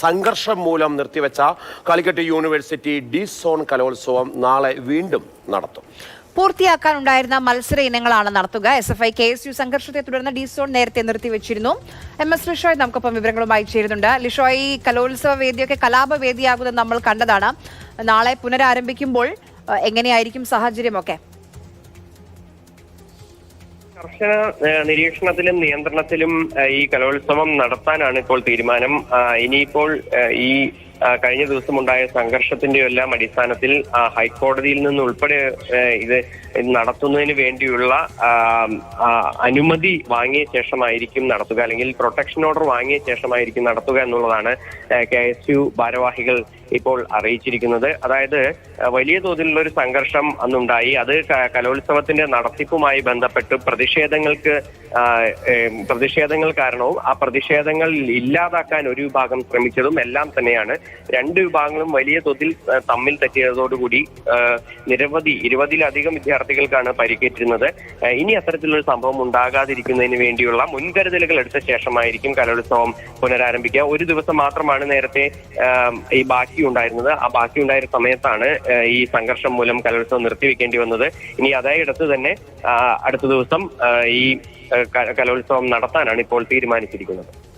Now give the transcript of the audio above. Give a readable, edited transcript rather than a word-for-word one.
സംഘർഷം മൂലം നിർത്തിവെച്ച Calicut university D zone കലോത്സവം നാളെ വീണ്ടും നടത്തും. പൂർത്തിയാക്കാനുണ്ടായിരുന്ന മത്സര ഇനങ്ങളാണ് നടത്തുക. SFI KSU സംഘർഷത്തെ തുടർന്ന് ഡി സോൺ നേരത്തെ നിർത്തിവെച്ചിരുന്നു. MS ലിഷോയ് നമുക്കൊപ്പം വിവരങ്ങളുമായി ചേരുന്നുണ്ട്. ലിഷോയ്, കലോത്സവ വേദിയൊക്കെ കലാപവേദിയാകുന്നത് നമ്മൾ കണ്ടതാണ്. നാളെ പുനരാരംഭിക്കുമ്പോൾ എങ്ങനെയായിരിക്കും സാഹചര്യമൊക്കെ? കർശന നിരീക്ഷണത്തിലും നിയന്ത്രണത്തിലും ഈ കലോത്സവം നടത്താനാണ് ഇപ്പോൾ തീരുമാനം. ഇനിയിപ്പോൾ ഈ കഴിഞ്ഞ ദിവസം ഉണ്ടായ സംഘർഷത്തിന്റെ എല്ലാം അടിസ്ഥാനത്തിൽ ഹൈക്കോടതിയിൽ നിന്നുൾപ്പെടെ ഇത് നടത്തുന്നതിന് വേണ്ടിയുള്ള അനുമതി വാങ്ങിയ ശേഷമായിരിക്കും നടത്തുക, അല്ലെങ്കിൽ പ്രൊട്ടക്ഷൻ ഓർഡർ വാങ്ങിയ ശേഷമായിരിക്കും നടത്തുക എന്നുള്ളതാണ് KSU ഭാരവാഹികൾ ഇപ്പോൾ അറിയിച്ചിരിക്കുന്നത്. അതായത് വലിയ തോതിലുള്ള ഒരു സംഘർഷം അന്നുണ്ടായി. അത് കലോത്സവത്തിന്റെ നടത്തിപ്പുമായി ബന്ധപ്പെട്ട് പ്രതിഷേധങ്ങൾ കാരണവും ആ പ്രതിഷേധങ്ങൾ ഇല്ലാതാക്കാൻ ഒരു വിഭാഗം ശ്രമിച്ചതും എല്ലാം തന്നെയാണ്. രണ്ട് വിഭാഗങ്ങളും വലിയ തോതിൽ തമ്മിൽ തെറ്റിയതോടുകൂടി 20-ലധികം വിദ്യാർത്ഥികൾക്കാണ് പരിക്കേറ്റിരുന്നത്. ഇനി അത്തരത്തിലൊരു സംഭവം ഉണ്ടാകാതിരിക്കുന്നതിന് വേണ്ടിയുള്ള മുൻകരുതലുകൾ എടുത്ത ശേഷമായിരിക്കും കലോത്സവം പുനരാരംഭിക്കുക. ഒരു ദിവസം മാത്രമാണ് നേരത്തെ ഈ ബാക്കിയുണ്ടായിരുന്നത്. ആ ബാക്കിയുണ്ടായിരുന്ന സമയത്താണ് ഈ സംഘർഷം മൂലം കലോത്സവം നിർത്തിവെക്കേണ്ടി വന്നത്. ഇനി അതേയിടത്ത് തന്നെ അടുത്ത ദിവസം ഈ കലോത്സവം നടത്താനാണ് ഇപ്പോൾ തീരുമാനിച്ചിരിക്കുന്നത്.